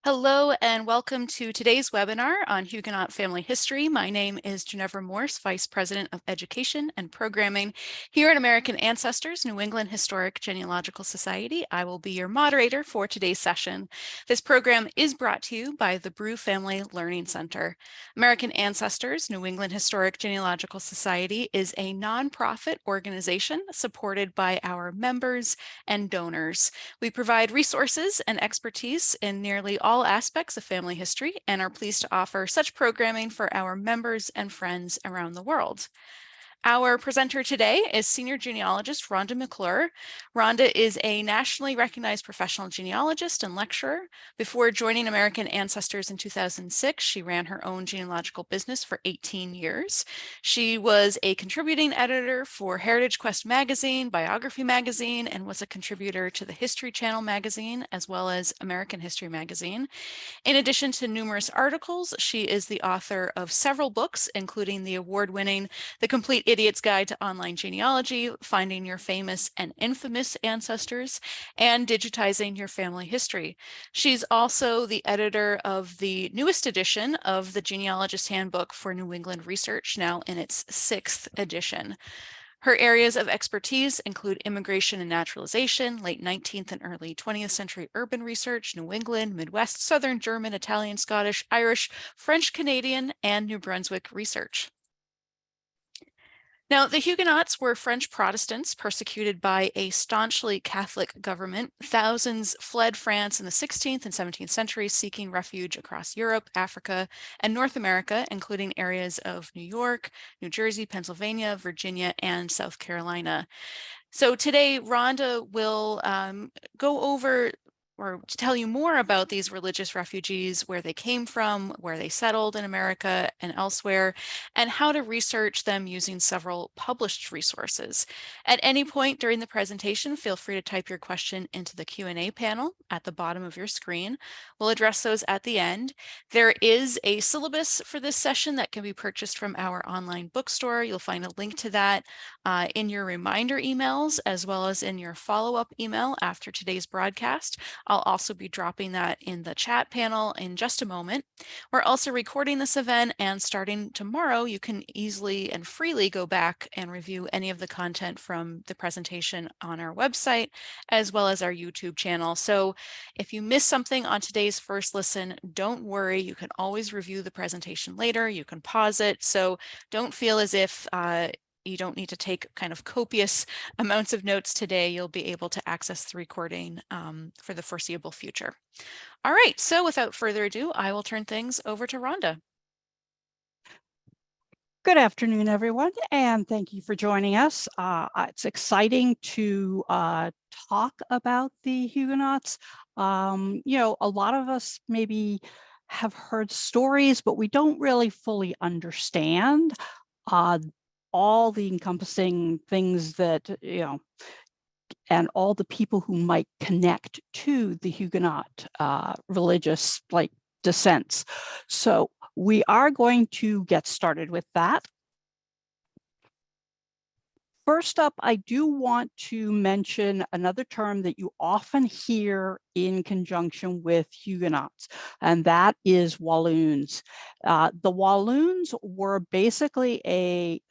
Hello and welcome to today's webinar on Huguenot family history. My name is Ginevra Morse, Vice President of Education and Programming here at American Ancestors New England Historic Genealogical Society. I will be your moderator for today's session. This program is brought to you by the Brew Family Learning Center. American Ancestors New England Historic Genealogical Society is a nonprofit organization supported by our members and donors. We provide resources and expertise in nearly all aspects of family history and are pleased to offer such programming for our members and friends around the world. Our presenter today is Senior Genealogist Rhonda McClure. Rhonda is a nationally recognized professional genealogist and lecturer. Before joining American Ancestors in 2006, she ran her own genealogical business for 18 years. She was a contributing editor for Heritage Quest magazine, Biography magazine, and was a contributor to the History Channel magazine, as well as American History magazine. In addition to numerous articles, she is the author of several books, including the award-winning The Complete Idiot's Guide to Online Genealogy, Finding Your Famous and Infamous Ancestors, and Digitizing Your Family History. She's also the editor of the newest edition of the Genealogist Handbook for New England Research, now in its 6th edition. Her areas of expertise include immigration and naturalization, late 19th and early 20th century urban research, New England, Midwest, Southern German, Italian, Scottish, Irish, French Canadian, and New Brunswick research. Now, the Huguenots were French Protestants persecuted by a staunchly Catholic government. Thousands fled France in the 16th and 17th centuries, seeking refuge across Europe, Africa, and North America, including areas of New York, New Jersey, Pennsylvania, Virginia, and South Carolina. So today, Rhonda will go over or to tell you more about these religious refugees, where they came from, where they settled in America and elsewhere, and how to research them using several published resources. At any point during the presentation, feel free to type your question into the Q&A panel at the bottom of your screen. We'll address those at the end. There is a syllabus for this session that can be purchased from our online bookstore. You'll find a link to that in your reminder emails, as well as in your follow-up email after today's broadcast. I'll also be dropping that in the chat panel in just a moment. We're also recording this event, and starting tomorrow, you can easily and freely go back and review any of the content from the presentation on our website, as well as our YouTube channel. So if you miss something on today's first listen, don't worry. You can always review the presentation later. You can pause it. So don't feel as if you don't need to take kind of copious amounts of notes today. You'll be able to access the recording for the foreseeable future. All right, so without further ado, I will turn things over to Rhonda. Good afternoon, everyone, and thank you for joining us. It's exciting to talk about the Huguenots. You know, a lot of us maybe have heard stories, but we don't really fully understand all the encompassing things that, you know, and all the people who might connect to the Huguenot religious descents. So we are going to get started with that. First up, I do want to mention another term that you often hear in conjunction with Huguenots, and that is Walloons. The Walloons were basically a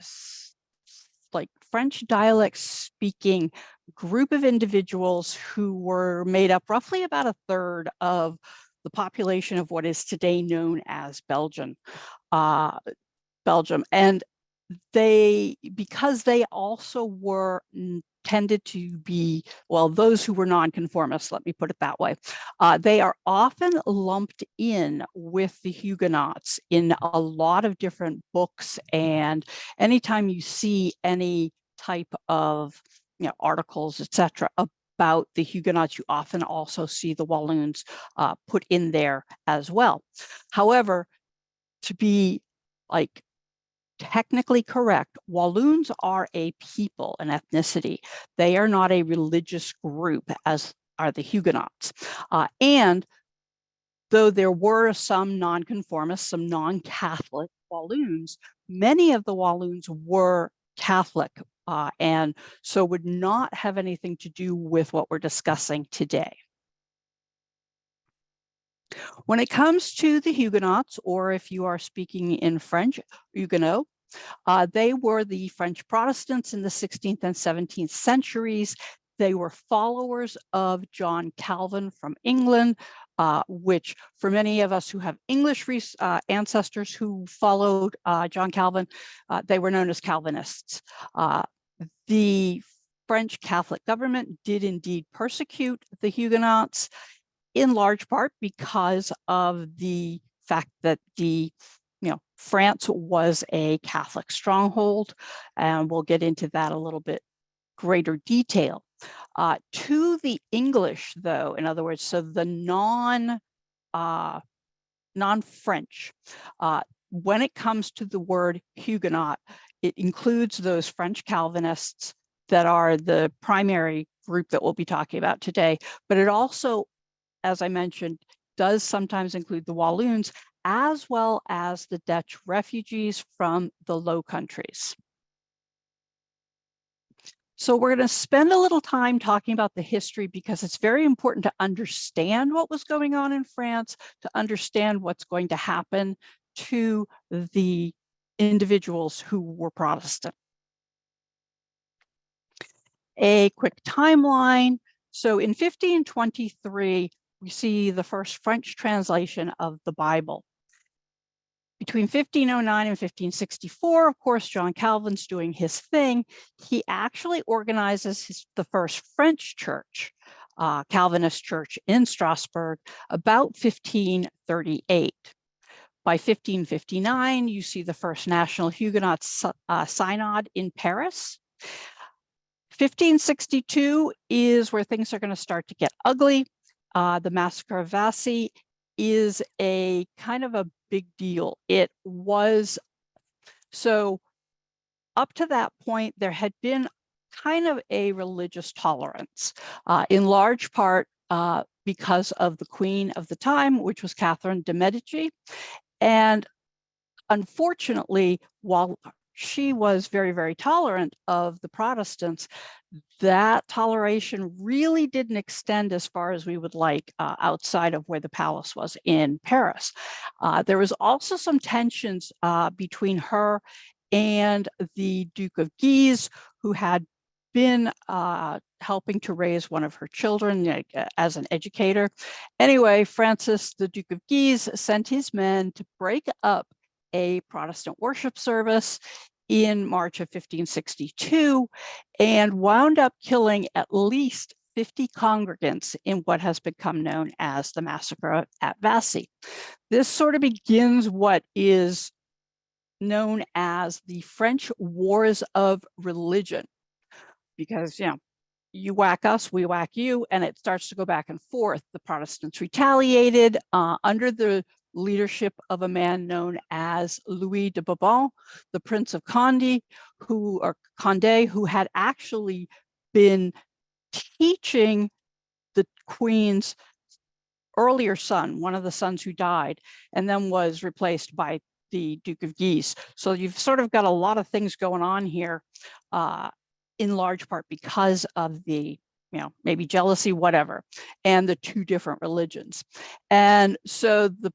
French dialect speaking group of individuals who were made up roughly about a third of the population of what is today known as Belgium. And because they also were tended to be, well, those who were nonconformists, let me put it that way, they are often lumped in with the Huguenots in a lot of different books. And anytime you see any type of, you know, articles, etc., about the Huguenots, you often also see the Walloons put in there as well. However, to be technically correct, Walloons are a people, an ethnicity. They are not a religious group, as are the Huguenots. And though there were some nonconformists, some non-Catholic Walloons, many of the Walloons were Catholic, and so would not have anything to do with what we're discussing today. When it comes to the Huguenots, or if you are speaking in French, Huguenot, they were the French Protestants in the 16th and 17th centuries. They were followers of John Calvin from England, which for many of us who have English ancestors who followed John Calvin, they were known as Calvinists. The French Catholic government did indeed persecute the Huguenots, in large part because of the fact that France was a Catholic stronghold, and we'll get into that a little bit greater detail. To the English, though, in other words, so the non-French, when it comes to the word Huguenot, it includes those French Calvinists that are the primary group that we'll be talking about today, but it also, as I mentioned, does sometimes include the Walloons, as well as the Dutch refugees from the Low Countries. So we're going to spend a little time talking about the history because it's very important to understand what was going on in France, to understand what's going to happen to the individuals who were Protestant. A quick timeline. So in 1523, we see the first French translation of the Bible. Between 1509 and 1564, of course, John Calvin's doing his thing. He actually organizes the first French church, Calvinist church in Strasbourg, about 1538. By 1559, you see the first National Huguenot Synod in Paris. 1562 is where things are going to start to get ugly. The Massacre of Vassy is a kind of a big deal. It was, so up to that point, there had been kind of a religious tolerance, in large part because of the queen of the time, which was Catherine de' Medici. And unfortunately, while she was very, very tolerant of the Protestants, that toleration really didn't extend as far as we would like outside of where the palace was in Paris. There was also some tensions between her and the Duke of Guise, who had been helping to raise one of her children as an educator. Anyway, Francis, the Duke of Guise, sent his men to break up a Protestant worship service in March of 1562 and wound up killing at least 50 congregants in what has become known as the Massacre at Vassy. This sort of begins what is known as the French Wars of Religion, because, you whack us, we whack you, and it starts to go back and forth. The Protestants retaliated under the leadership of a man known as Louis de Bourbon, the Prince of Condé, who had actually been teaching the Queen's earlier son, one of the sons who died, and then was replaced by the Duke of Guise. So you've sort of got a lot of things going on here, in large part because of the, maybe jealousy, whatever, and the two different religions. And so the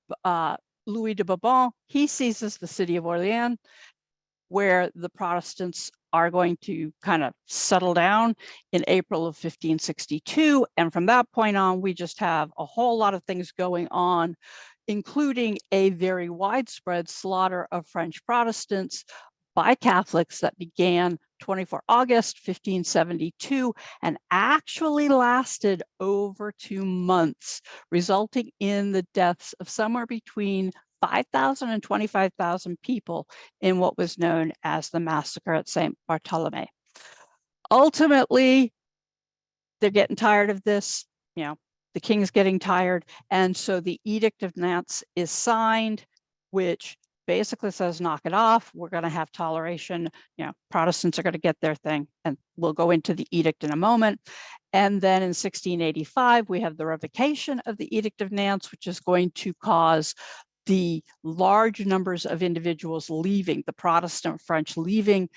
Louis de Bourbon, he seizes the city of Orleans, where the Protestants are going to kind of settle down in April of 1562. And from that point on, we just have a whole lot of things going on, including a very widespread slaughter of French Protestants by Catholics that began 24 August 1572 and actually lasted over 2 months, resulting in the deaths of somewhere between 5,000 and 25,000 people in what was known as the Massacre at St. Bartholomew. Ultimately, they're getting tired of this, the king's getting tired, and so the Edict of Nantes is signed, which basically says, knock it off, we're going to have toleration, Protestants are going to get their thing, and we'll go into the edict in a moment. And then in 1685, we have the revocation of the Edict of Nantes, which is going to cause the large numbers of individuals leaving, the Protestant French leaving,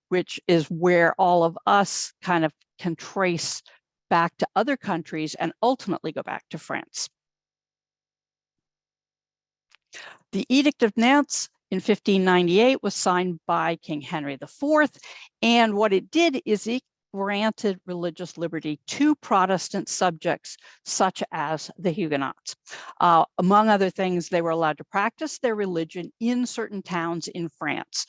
which is where all of us kind of can trace back to other countries and ultimately go back to France. The Edict of Nantes in 1598 was signed by King Henry IV, and what it did is it granted religious liberty to Protestant subjects such as the Huguenots. Among other things, they were allowed to practice their religion in certain towns in France.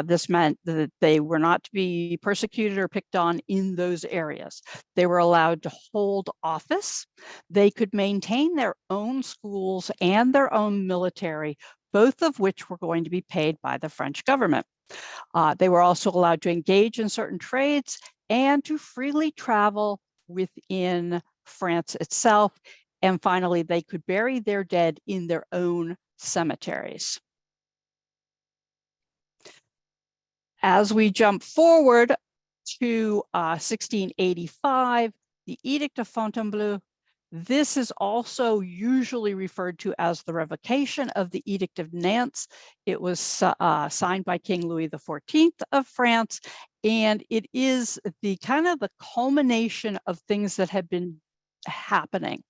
This meant that they were not to be persecuted or picked on in those areas. They were allowed to hold office. They could maintain their own schools and their own military, both of which were going to be paid by the French government. They were also allowed to engage in certain trades and to freely travel within France itself. And finally, they could bury their dead in their own cemeteries. As we jump forward to 1685, the Edict of Fontainebleau. This is also usually referred to as the revocation of the Edict of Nantes. It was signed by King Louis XIV of France, and it is the kind of the culmination of things that had been happening.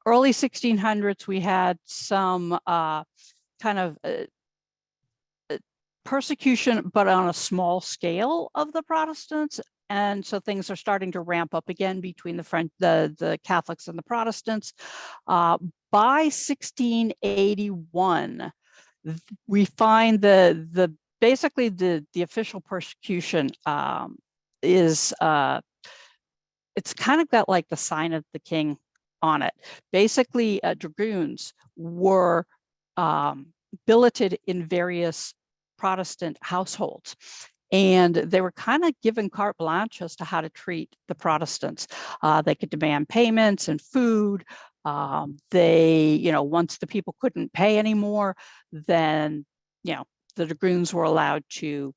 Early 1600s, we had some kind of persecution, but on a small scale of the Protestants. And so things are starting to ramp up again between the Catholics and the Protestants. By 1681, we find basically the official persecution is it's kind of got like the sign of the king on it. Basically, dragoons were billeted in various Protestant households. And they were kind of given carte blanche as to how to treat the Protestants. They could demand payments and food. Once the people couldn't pay anymore, then, the dragoons were allowed to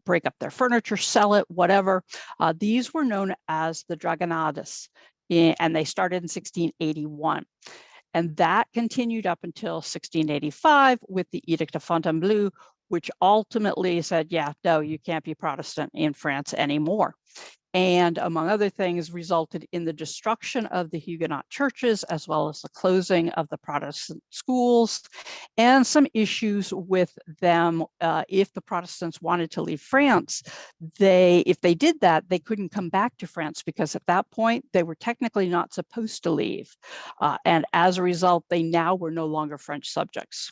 break up their furniture, sell it, whatever. These were known as the dragonades, and they started in 1681. And that continued up until 1685 with the Edict of Fontainebleau, which ultimately said, yeah, no, you can't be Protestant in France anymore. And among other things, resulted in the destruction of the Huguenot churches, as well as the closing of the Protestant schools, and some issues with them. If the Protestants wanted to leave France, if they did that, they couldn't come back to France, because at that point, they were technically not supposed to leave. And as a result, they now were no longer French subjects.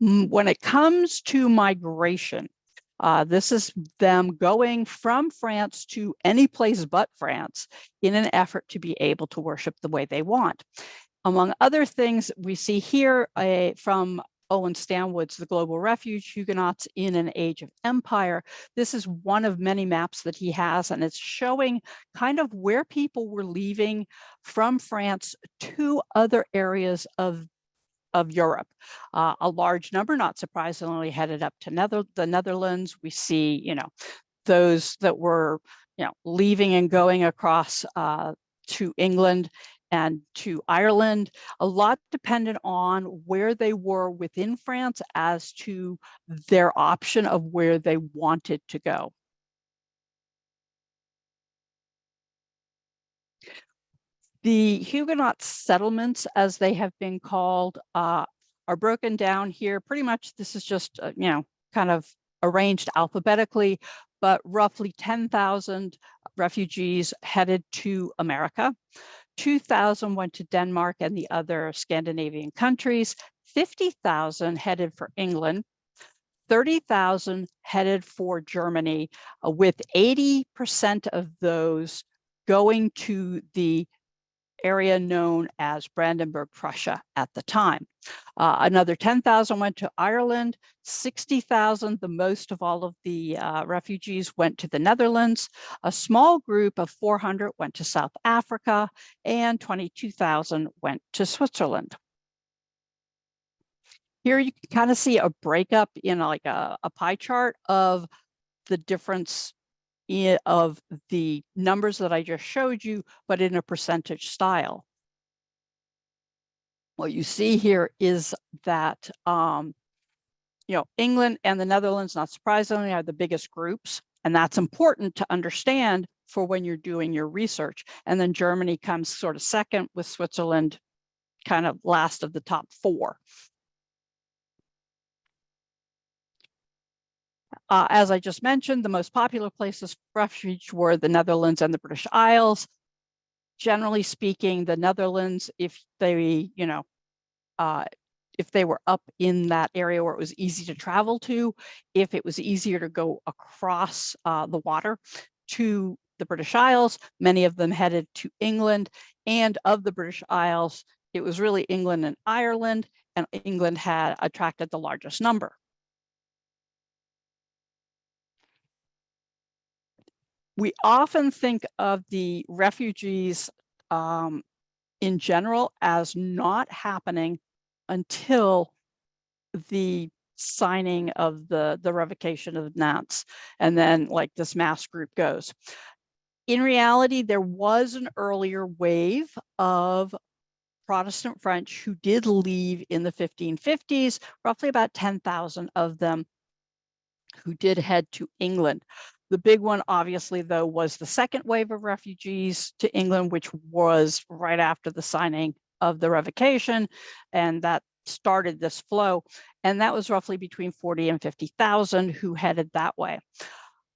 When it comes to migration, this is them going from France to any place but France in an effort to be able to worship the way they want. Among other things, we see here from Owen Stanwood's The Global Refuge, Huguenots in an Age of Empire. This is one of many maps that he has, and it's showing kind of where people were leaving from France to other areas of Europe. A large number, not surprisingly, headed up to the Netherlands. We see, those that were, leaving and going across to England and to Ireland. A lot depended on where they were within France as to their option of where they wanted to go. The Huguenot settlements, as they have been called, are broken down here. Pretty much this is just, kind of arranged alphabetically, but roughly 10,000 refugees headed to America. 2,000 went to Denmark and the other Scandinavian countries. 50,000 headed for England. 30,000 headed for Germany, with 80% of those going to the area known as Brandenburg, Prussia at the time. Another 10,000 went to Ireland, 60,000, the most of all of the refugees, went to the Netherlands. A small group of 400 went to South Africa, and 22,000 went to Switzerland. Here you can kind of see a breakup in like a pie chart of the difference of the numbers that I just showed you, but in a percentage style. What you see here is that, England and the Netherlands, not surprisingly, are the biggest groups. And that's important to understand for when you're doing your research. And then Germany comes sort of second, with Switzerland kind of last of the top four. As I just mentioned, the most popular places for refuge were the Netherlands and the British Isles. Generally speaking, the Netherlands, if they, if they were up in that area where it was easy to travel to, if it was easier to go across the water to the British Isles, many of them headed to England. And of the British Isles, it was really England and Ireland, and England had attracted the largest number. We often think of the refugees in general as not happening until the signing of the revocation of Nantes, and then like this mass group goes. In reality, there was an earlier wave of Protestant French who did leave in the 1550s, roughly about 10,000 of them who did head to England. The big one, obviously, though, was the second wave of refugees to England, which was right after the signing of the revocation, and that started this flow. And that was roughly between 40 and 50,000 who headed that way.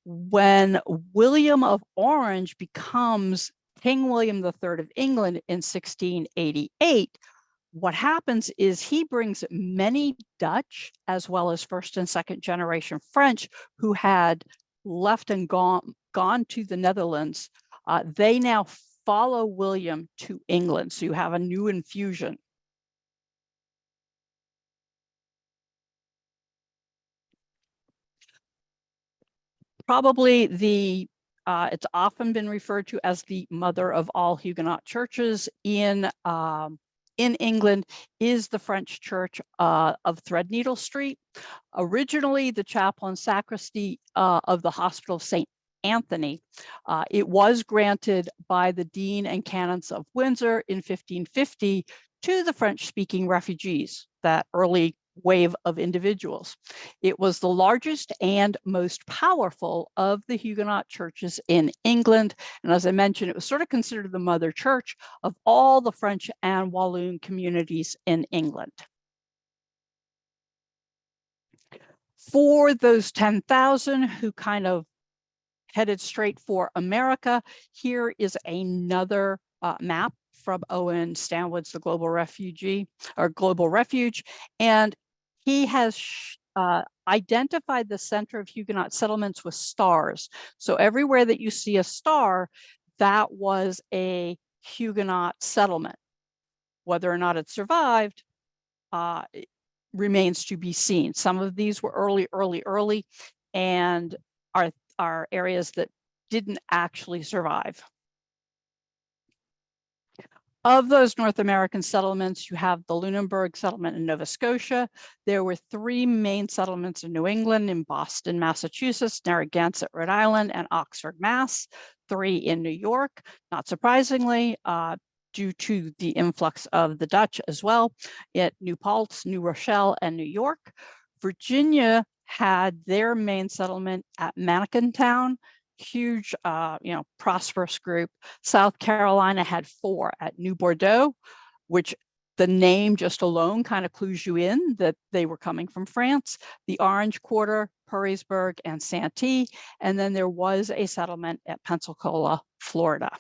When William of Orange becomes King William III of England in 1688, what happens is he brings many Dutch as well as first and second generation French who had left and gone to the Netherlands. They now follow William to England. So you have a new infusion. Probably it's often been referred to as the mother of all Huguenot churches in England is the French church of Threadneedle Street. Originally, the chapel and sacristy of the Hospital of St. Anthony. It was granted by the Dean and Canons of Windsor in 1550 to the French-speaking refugees, that early wave of individuals. It was the largest and most powerful of the Huguenot churches in England. And as I mentioned, it was sort of considered the mother church of all the French and Walloon communities in England. For those 10,000 who kind of headed straight for America, here is another map from Owen Stanwood's The Global Refugee or Global Refuge. And he has identified the center of Huguenot settlements with stars. So everywhere that you see a star, that was a Huguenot settlement. Whether or not it survived remains to be seen. Some of these were early, and are areas that didn't actually survive. Of those North American settlements, you have the Lunenburg settlement in Nova Scotia. There were 3 main settlements in New England, in Boston, Massachusetts, Narragansett, Rhode Island, and Oxford, Mass. 3 in New York, not surprisingly, due to the influx of the Dutch as well, at New Paltz, New Rochelle, and New York. Virginia had their main settlement at Manikintown, huge, prosperous group. South Carolina had 4 at New Bordeaux, which the name just alone kind of clues you in that they were coming from France. The Orange Quarter, Perrysburg, and Santee. And then there was a settlement at Pensacola, Florida.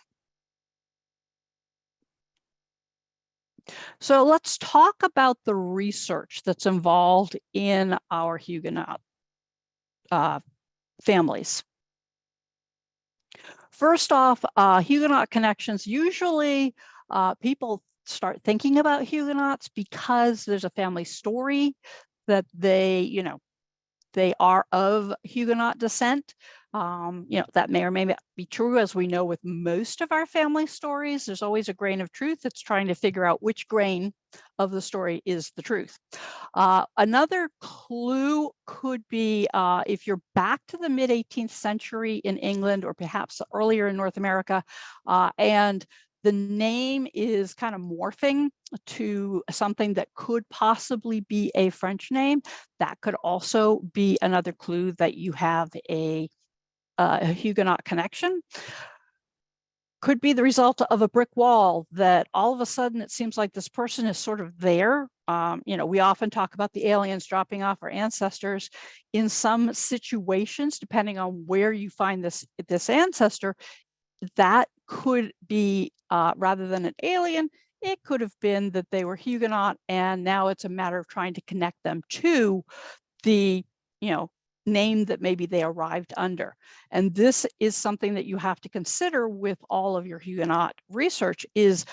So let's talk about the research that's involved in our Huguenot families. First off, Huguenot connections. Usually people start thinking about Huguenots because there's a family story that they are of Huguenot descent. That may or may not be true, as we know with most of our family stories. There's always a grain of truth. It's trying to figure out which grain of the story is the truth. Another clue could be if you're back to the mid-18th century in England, or perhaps earlier in North America, and the name is kind of morphing to something that could possibly be a French name. That could also be another clue that you have a Huguenot connection. could be the result of a brick wall that all of a sudden it seems like this person is sort of there. We often talk about the aliens dropping off our ancestors. In some situations, depending on where you find this ancestor, that could be, rather than an alien, it could have been that they were Huguenot, and now it's a matter of trying to connect them to the, name that maybe they arrived under. And this is something that you have to consider with all of your Huguenot research, is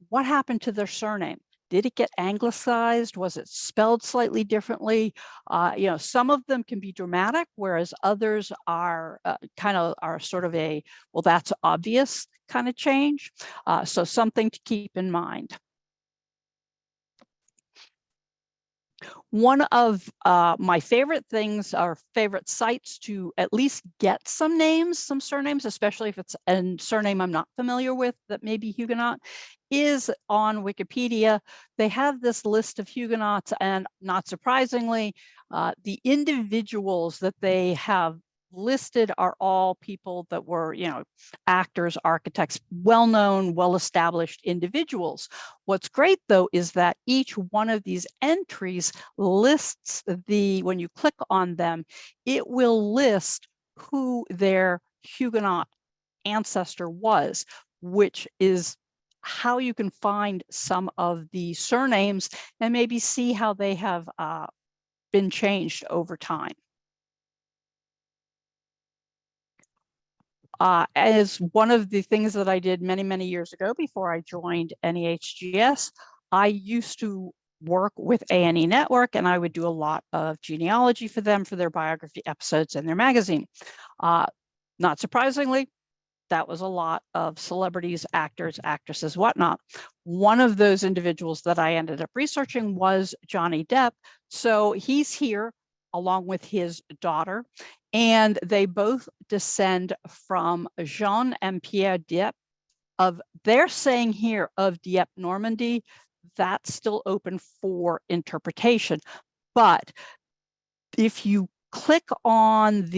what happened to their surname? Did it get anglicized? Was it spelled slightly differently? Some of them can be dramatic, whereas others are are sort of a, well, that's obvious kind of change. So something to keep in mind. One of my favorite things, or favorite sites to at least get some names, some surnames, especially if it's a surname I'm not familiar with that may be Huguenot, is on Wikipedia. They have this list of Huguenots, and not surprisingly, the individuals that they have listed are all people that were, actors, architects, well-known, well-established individuals. What's great, though, is that each one of these entries lists when you click on them, it will list who their Huguenot ancestor was, which is how you can find some of the surnames and maybe see how they have been changed over time. As one of the things that I did many, many years ago before I joined NEHGS, I used to work with A&E Network, and I would do a lot of genealogy for them for their biography episodes in their magazine. Not surprisingly, that was a lot of celebrities, actors, actresses, whatnot. One of those individuals that I ended up researching was Johnny Depp. So he's here along with his daughter, and they both descend from Jean and Pierre Dieppe. They're saying here of Dieppe, Normandy. That's still open for interpretation. But if you click on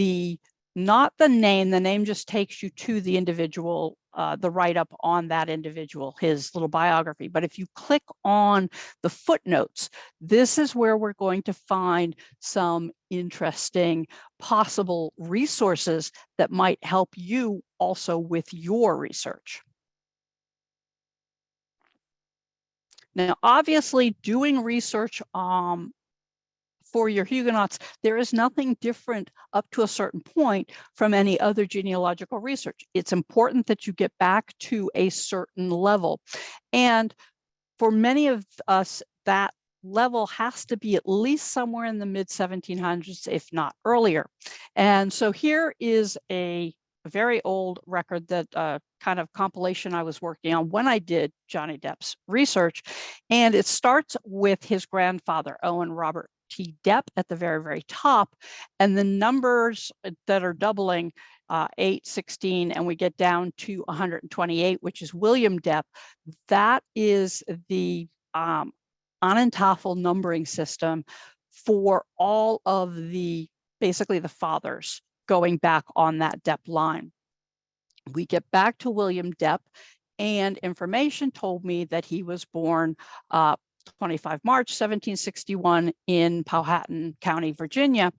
not the name just takes you to the individual, the write-up on that individual, his little biography. But if you click on the footnotes, this is where we're going to find some interesting possible resources that might help you also with your research. Now, obviously, doing research for your Huguenots, there is nothing different up to a certain point from any other genealogical research. It's important that you get back to a certain level. And for many of us, that level has to be at least somewhere in the mid-1700s, if not earlier. And so here is a very old record that kind of compilation I was working on when I did Johnny Depp's research. And it starts with his grandfather, Owen Robert T. Depp, at the very, very top. And the numbers that are doubling, 8, 16, and we get down to 128, which is William Depp. That is the Onondaga numbering system for all of basically the fathers going back on that Depp line. We get back to William Depp, and information told me that he was born 25 March 1761 in Powhatan County, Virginia.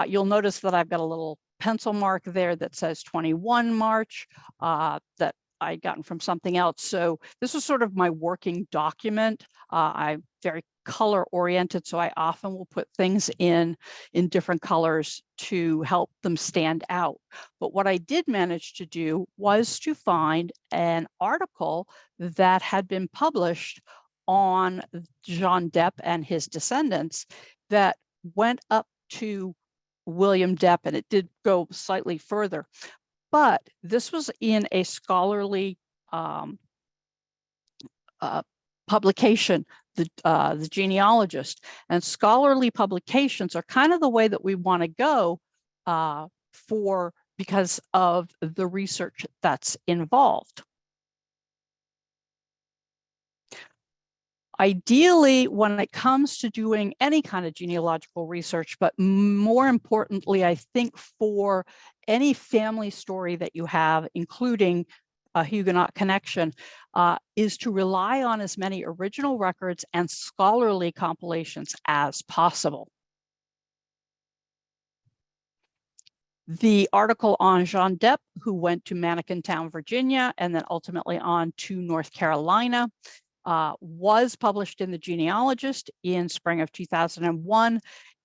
You'll notice that I've got a little pencil mark there that says 21 March that I'd gotten from something else. So this is sort of my working document. I'm very color oriented, so I often will put things in different colors to help them stand out. But what I did manage to do was to find an article that had been published on Jean Depp and his descendants that went up to William Depp, and it did go slightly further. But this was in a scholarly publication, the Genealogist. And scholarly publications are kind of the way that we want to go because of the research that's involved. Ideally, when it comes to doing any kind of genealogical research, but more importantly, I think for any family story that you have, including a Huguenot connection is to rely on as many original records and scholarly compilations as possible. The article on Jean Depp, who went to Manikintown, Virginia, and then ultimately on to North Carolina, was published in the Genealogist in spring of 2001.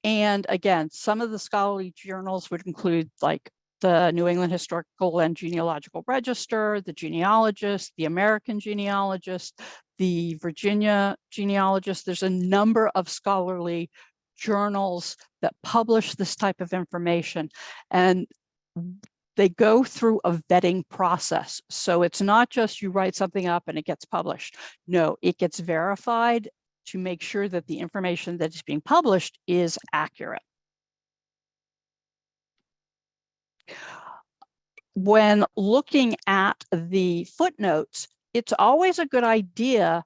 And again, some of the scholarly journals would include like the New England Historical and Genealogical Register, the Genealogist, the American Genealogist, the Virginia Genealogist. There's a number of scholarly journals that publish this type of information, and they go through a vetting process. So it's not just you write something up and it gets published. No, it gets verified to make sure that the information that is being published is accurate. When looking at the footnotes, it's always a good idea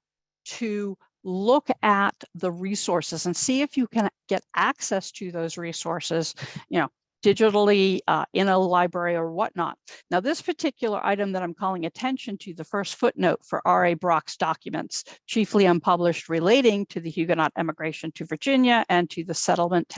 to look at the resources and see if you can get access to those resources, digitally in a library or whatnot. Now, this particular item that I'm calling attention to, the first footnote for R.A. Brock's documents, chiefly unpublished, relating to the Huguenot emigration to Virginia and to the settlement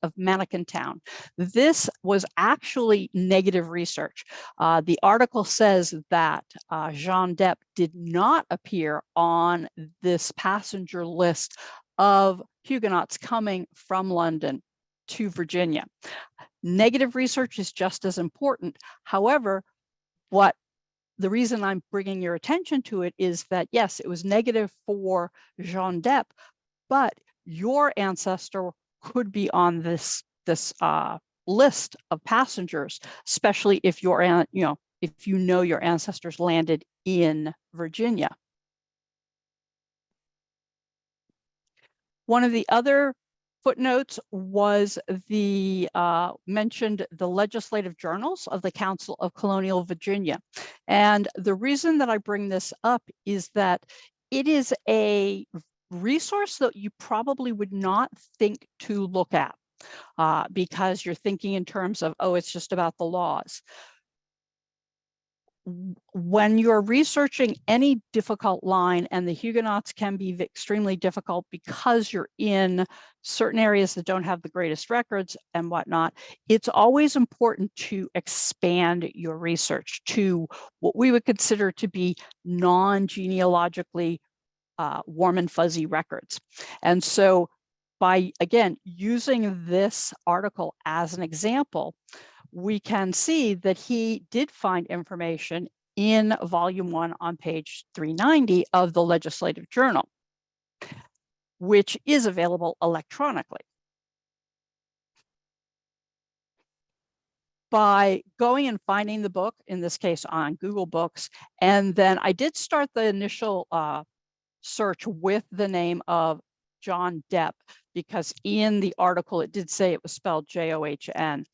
of Manikintown. This was actually negative research. The article says that Jean Depp did not appear on this passenger list of Huguenots coming from London to Virginia. Negative research is just as important. However, the reason I'm bringing your attention to it is that, yes, it was negative for Jean Depp, but your ancestor could be on this list of passengers, especially if your ancestors landed in Virginia. One of the other footnotes was mentioned the legislative journals of the Council of Colonial Virginia. And the reason that I bring this up is that it is a resource that you probably would not think to look at because you're thinking in terms of, oh, it's just about the laws. When you're researching any difficult line, and the Huguenots can be extremely difficult because you're in certain areas that don't have the greatest records and whatnot, it's always important to expand your research to what we would consider to be non-genealogically warm and fuzzy records. And so by, again, using this article as an example, we can see that he did find information in volume 1 on page 390 of the Legislative Journal, which is available electronically. By going and finding the book, in this case on Google Books, and then I did start the initial search with the name of John Depp, because in the article it did say it was spelled John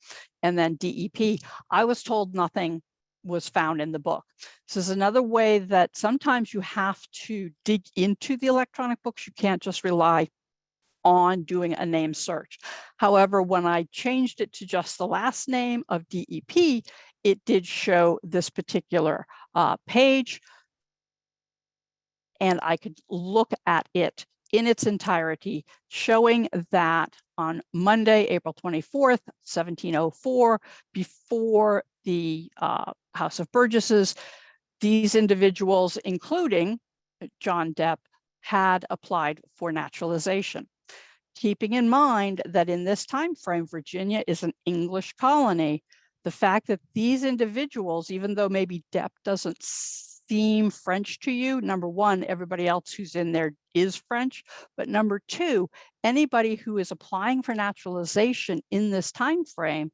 and then DEP. I was told nothing was found in the book. This is another way that sometimes you have to dig into the electronic books. You can't just rely on doing a name search. However, when I changed it to just the last name of DEP, it did show this particular page, and I could look at it in its entirety, showing that on Monday, April 24th, 1704, before the House of Burgesses, these individuals, including John Depp, had applied for naturalization. Keeping in mind that in this time frame, Virginia is an English colony, the fact that these individuals, even though maybe Depp doesn't seem French to you, number one, everybody else who's in there is French, but number two, anybody who is applying for naturalization in this time frame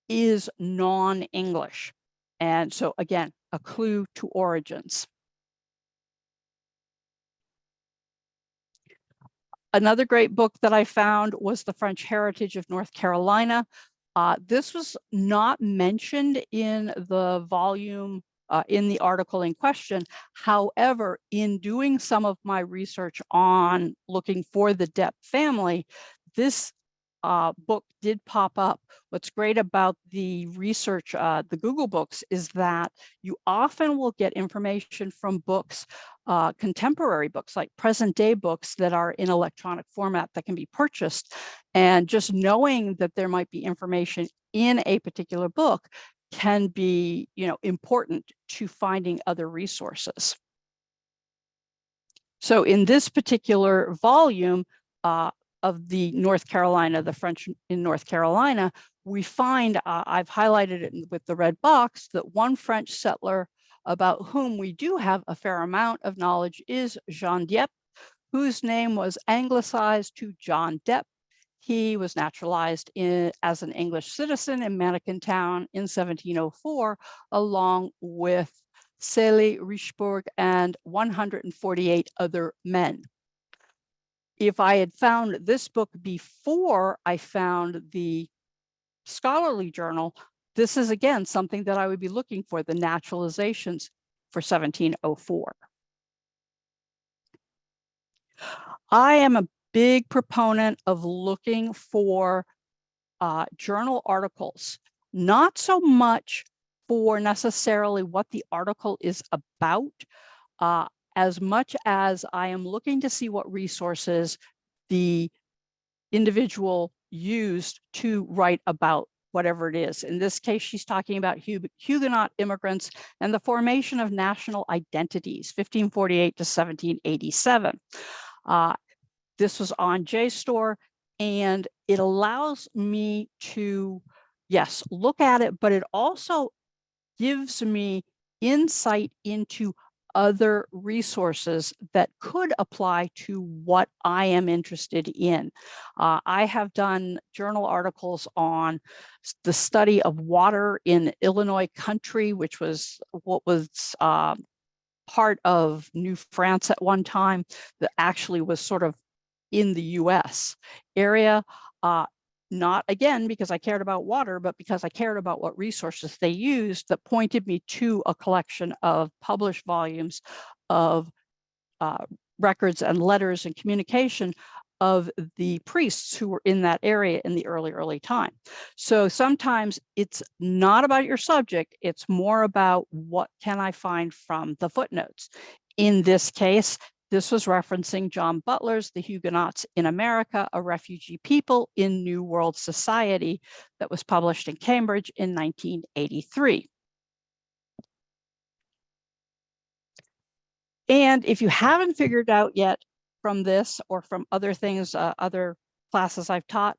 is non-English. And so again, a clue to origins. Another great book that I found was The French Heritage of North Carolina. This was not mentioned in the volume, in the article in question. However, in doing some of my research on looking for the Depp family, this book did pop up. What's great about the research, the Google books, is that you often will get information from books, contemporary books, like present day books that are in electronic format that can be purchased. And just knowing that there might be information in a particular book can be, important to finding other resources. So in this particular volume, of the North Carolina, the French in North Carolina, we find, I've highlighted it with the red box, that one French settler about whom we do have a fair amount of knowledge is Jean Dieppe, whose name was anglicized to John Depp. He was naturalized as an English citizen in Mannequin Town in 1704, along with Célie Richebourg and 148 other men. If I had found this book before I found the scholarly journal, this is again something that I would be looking for, the naturalizations for 1704. I am a big proponent of looking for journal articles, not so much for necessarily what the article is about, as much as I am looking to see what resources the individual used to write about whatever it is. In this case, she's talking about Huguenot immigrants and the formation of national identities, 1548 to 1787. This was on JSTOR, and it allows me to, yes, look at it, but it also gives me insight into other resources that could apply to what I am interested in. I have done journal articles on the study of water in Illinois country, which was what was part of New France at one time, that actually was sort of in the US area. Not again because I cared about water, but because I cared about what resources they used that pointed me to a collection of published volumes of records and letters and communication of the priests who were in that area in the early time. So sometimes it's not about your subject, it's more about what can I find from the footnotes. In this case, this was referencing John Butler's The Huguenots in America, a Refugee People in New World Society, that was published in Cambridge in 1983. And if you haven't figured out yet from this or from other things, other classes I've taught,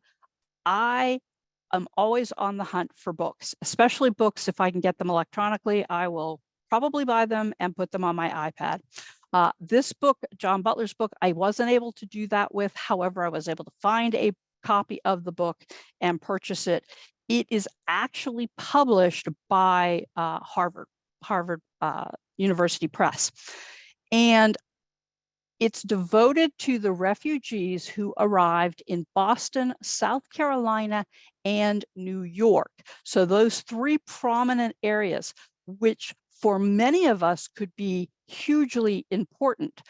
I am always on the hunt for books, especially books. If I can get them electronically, I will probably buy them and put them on my iPad. This book, John Butler's book, I wasn't able to do that with. However, I was able to find a copy of the book and purchase it. It is actually published by Harvard University Press. And it's devoted to the refugees who arrived in Boston, South Carolina, and New York. So those three prominent areas, which for many of us could be hugely important.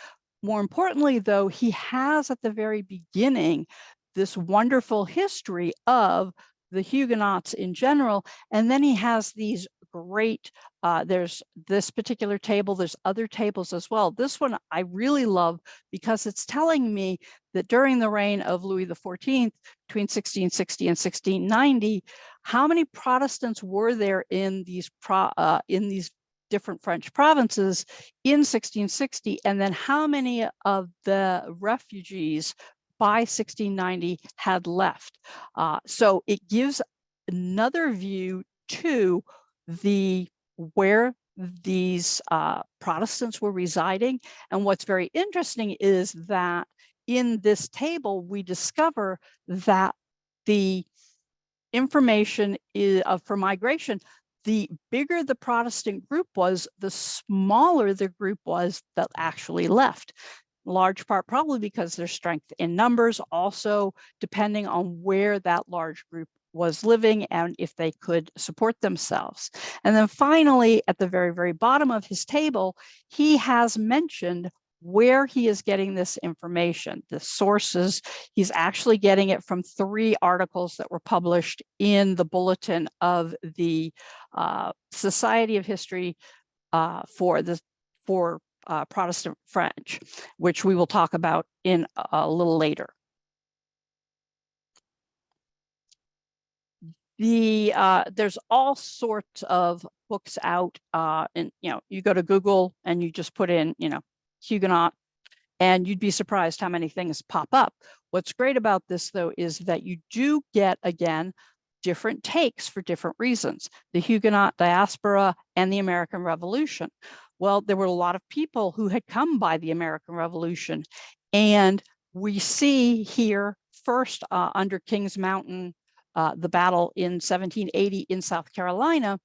More importantly, though, he has at the very beginning this wonderful history of the Huguenots in general, and then he has these great, there's this particular table, there's other tables as well. This one I really love because it's telling me that during the reign of Louis XIV, between 1660 and 1690, how many Protestants were there in these different French provinces in 1660, and then how many of the refugees by 1690 had left. So it gives another view to where these Protestants were residing. And what's very interesting is that in this table, we discover that the information for migration, the bigger the Protestant group was, the smaller the group was that actually left. In large part probably because their strength in numbers, also depending on where that large group was living and if they could support themselves. And then finally, at the very, very bottom of his table, he has mentioned where he is getting this information, the sources. He's actually getting it from 3 articles that were published in the bulletin of the Society of History for Protestant French, which we will talk about in a little later. There's all sorts of books out, and you go to Google and you just put in Huguenot, and you'd be surprised how many things pop up. What's great about this, though, is that you do get, again, different takes for different reasons. The Huguenot diaspora and the American Revolution. Well, there were a lot of people who had come by the American Revolution, and we see here first under Kings Mountain, the battle in 1780 in South Carolina,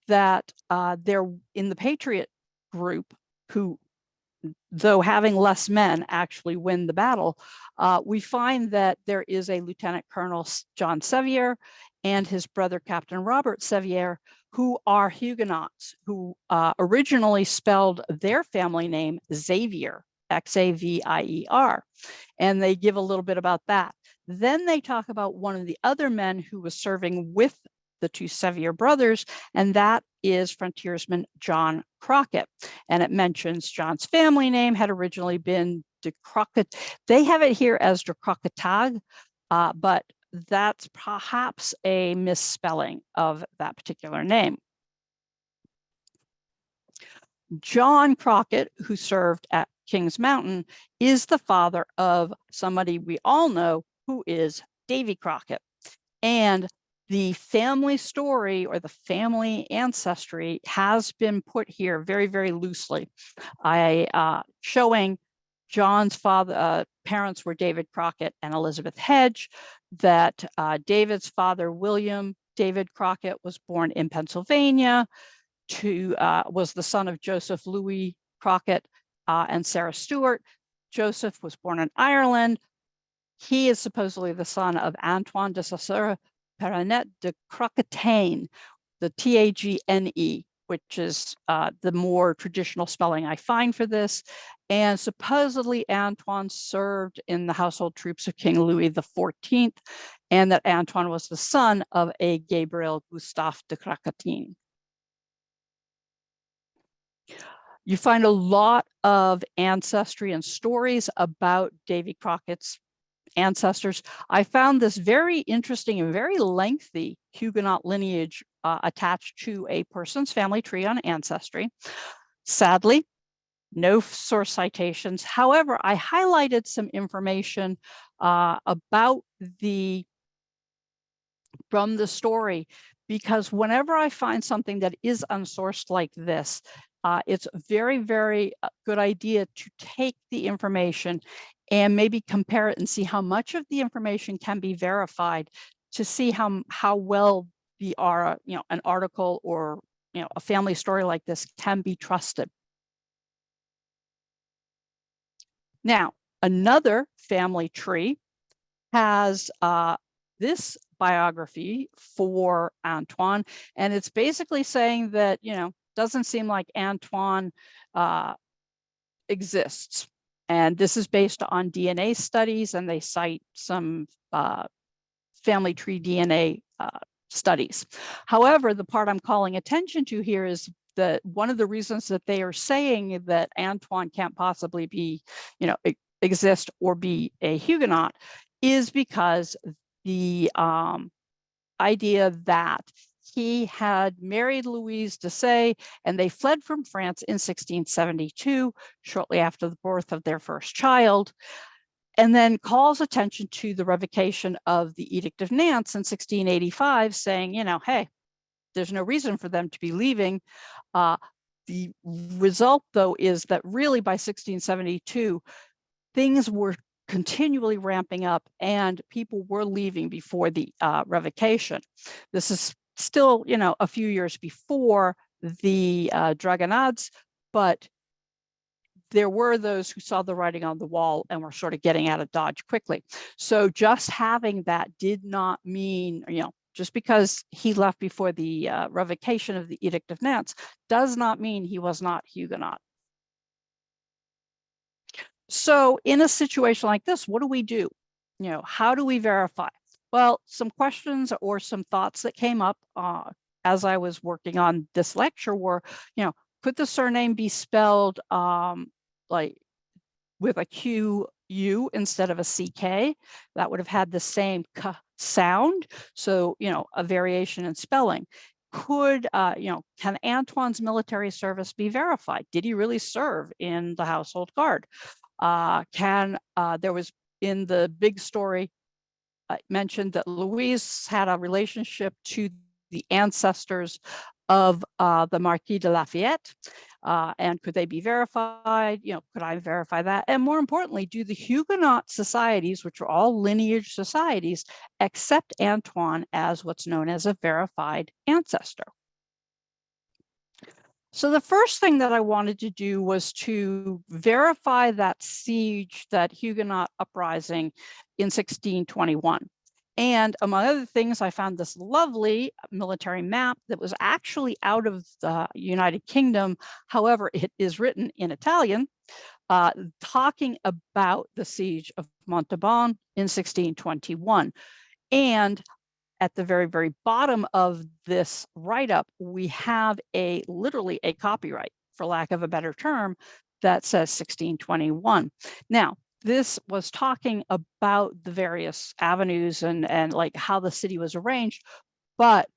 that they're in the Patriot group who, though having less men, actually win the battle. We find that there is a Lieutenant Colonel John Sevier and his brother Captain Robert Sevier, who are Huguenots, who originally spelled their family name Xavier, Xavier, and they give a little bit about that. Then they talk about one of the other men who was serving with the 2 Sevier brothers, and that is frontiersman John Crockett. And it mentions John's family name had originally been de Crockett. They have it here as de Crocketag, but that's perhaps a misspelling of that particular name. John Crockett, who served at Kings Mountain, is the father of somebody we all know, who is Davy Crockett. And the family story or the family ancestry has been put here very, very loosely. Showing John's parents were David Crockett and Elizabeth Hedge, that David's father, William David Crockett, was born in Pennsylvania, was the son of Joseph Louis Crockett and Sarah Stewart. Joseph was born in Ireland. He is supposedly the son of Antoine de Saussure-Perronet de Crocketaine, the Tagne, which is the more traditional spelling I find for this. And supposedly Antoine served in the household troops of King Louis XIV, and that Antoine was the son of a Gabriel Gustave de Crocketaine. You find a lot of ancestry and stories about Davy Crockett's ancestors. I found this very interesting and very lengthy Huguenot lineage attached to a person's family tree on Ancestry. Sadly, no source citations. However, I highlighted some information about from the story, because whenever I find something that is unsourced like this, it's a very, very good idea to take the information and maybe compare it and see how much of the information can be verified, to see how well an article or a family story like this can be trusted. Now, another family tree has this biography for Antoine, and it's basically saying that doesn't seem like Antoine exists. And this is based on DNA studies, and they cite some family tree DNA studies. However, the part I'm calling attention to here is that one of the reasons that they are saying that Antoine can't possibly be, exist or be a Huguenot is because the idea that he had married Louise de Say, and they fled from France in 1672, shortly after the birth of their first child, and then calls attention to the revocation of the Edict of Nantes in 1685, saying, hey, there's no reason for them to be leaving. The result, though, is that really by 1672, things were continually ramping up and people were leaving before the revocation. This is still, a few years before the Dragonnades, but there were those who saw the writing on the wall and were sort of getting out of Dodge quickly. So just having that did not mean, just because he left before the revocation of the Edict of Nantes does not mean he was not Huguenot. So in a situation like this, what do we do? How do we verify? Well, some questions or some thoughts that came up as I was working on this lecture were, could the surname be spelled like with a QU instead of a CK? That would have had the same K sound. So, a variation in spelling. Could, can Antoine's military service be verified? Did he really serve in the household guard? There was in the big story mentioned that Louise had a relationship to the ancestors of the Marquis de Lafayette, and could they be verified? Could I verify that? And more importantly, do the Huguenot societies, which are all lineage societies, accept Antoine as what's known as a verified ancestor? So the first thing that I wanted to do was to verify that siege, that Huguenot uprising in 1621. And among other things, I found this lovely military map that was actually out of the United Kingdom. However, it is written in Italian, talking about the siege of Montauban in 1621. And at the very, very bottom of this write-up, we have literally a copyright, for lack of a better term, that says 1621. Now, this was talking about the various avenues and like how the city was arranged. But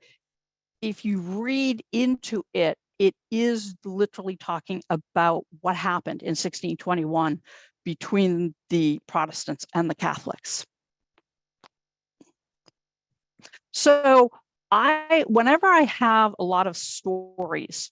if you read into it, it is literally talking about what happened in 1621 between the Protestants and the Catholics. So whenever I have a lot of stories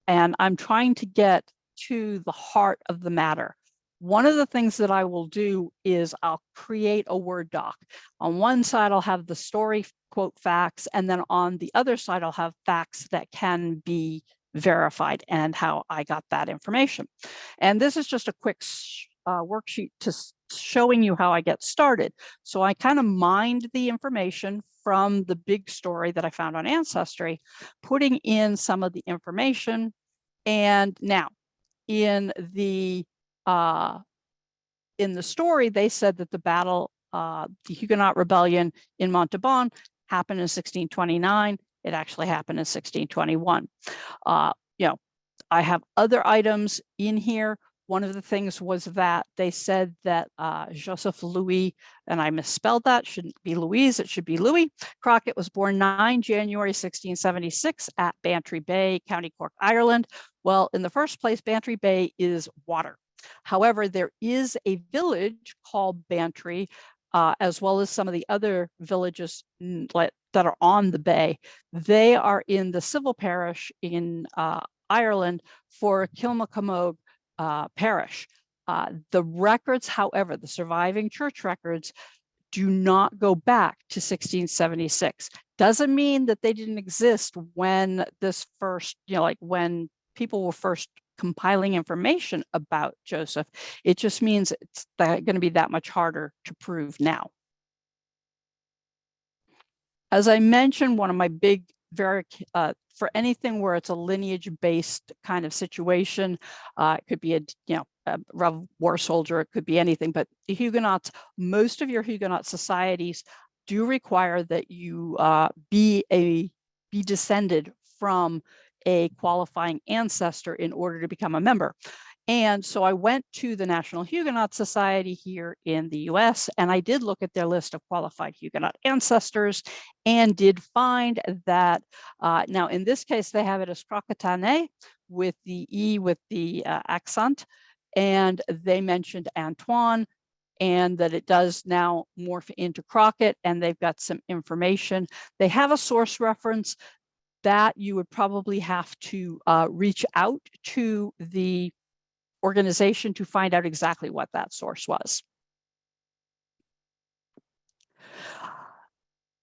and I'm trying to get to the heart of the matter, one of the things that I will do is I'll create a Word doc. On one side, I'll have the story, quote, facts, and then on the other side, I'll have facts that can be verified and how I got that information. And this is just a quick worksheet to showing you how I get started. So I kind of mined the information from the big story that I found on Ancestry, putting in some of the information. And now in the story, they said that the battle, the Huguenot rebellion in Montauban happened in 1629. It actually happened in 1621. I have other items in here. One of the things was that they said that Joseph Louis, and I misspelled that, shouldn't be Louise, it should be Louis Crockett, was born 9 January 1676 at Bantry Bay, County Cork, Ireland. Well, in the first place, Bantry Bay is water. However, there is a village called Bantry, as well as some of the other villages that are on the bay. They are in the civil parish in Ireland for Kilmacomog parish. The records, however, the surviving church records do not go back to 1676. Doesn't mean that they didn't exist when this first, like when people were first compiling information about Joseph. It just means it's going to be that much harder to prove now. As I mentioned, one of my big for anything where it's a lineage-based kind of situation, it could be a war soldier, it could be anything, but the Huguenots, most of your Huguenot societies do require that you be descended from a qualifying ancestor in order to become a member. And so I went to the National Huguenot Society here in the US, and I did look at their list of qualified Huguenot ancestors and did find that, now in this case, they have it as Crocketane with the E with the accent, and they mentioned Antoine, and that it does now morph into Crockett, and they've got some information. They have a source reference that you would probably have to reach out to the organization to find out exactly what that source was.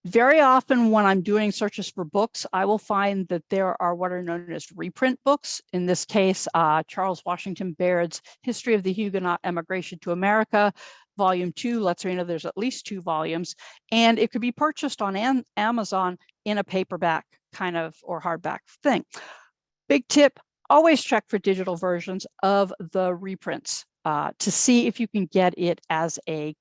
Very often when I'm doing searches for books, I will find that there are what are known as reprint books. In this case, Charles Washington Baird's History of the Huguenot Emigration to America, Volume 2 lets me know there's at least 2 volumes, and it could be purchased on Amazon in a paperback kind of or hardback thing. Big tip, always check for digital versions of the reprints. to see if you can get it as a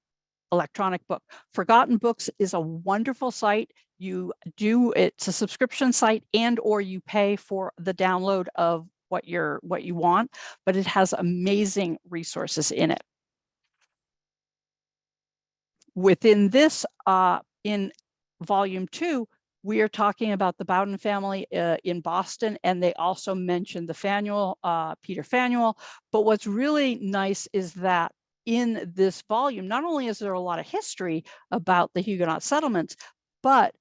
electronic book. Forgotten Books is a wonderful site. It's a subscription site, and or you pay for the download of what you want, but it has amazing resources in it. Within this, in volume 2, we are talking about the Bowden family in Boston, and they also mentioned the Fanuel, Peter Fanuel. But what's really nice is that in this volume, not only is there a lot of history about the Huguenot settlements, but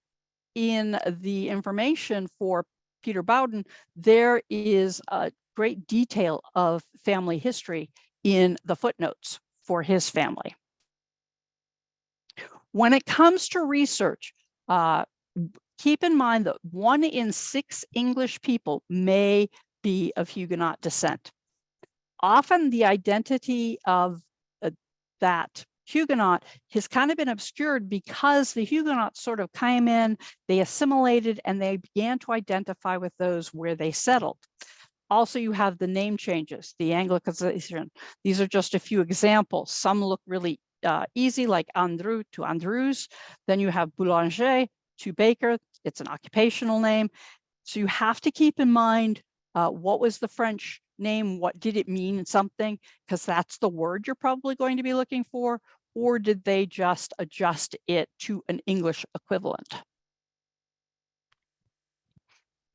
in the information for Peter Bowden, there is a great detail of family history in the footnotes for his family. When it comes to research, keep in mind that 1 in 6 English people may be of Huguenot descent. Often the identity of that Huguenot has kind of been obscured because the Huguenots sort of came in, they assimilated, and they began to identify with those where they settled. Also, you have the name changes, the Anglicanization. These are just a few examples. Some look really easy, like Andrew to Andrews. Then you have Boulanger to Baker. It's an occupational name. So you have to keep in mind what was the French name, what did it mean something, because that's the word you're probably going to be looking for, or did they just adjust it to an English equivalent?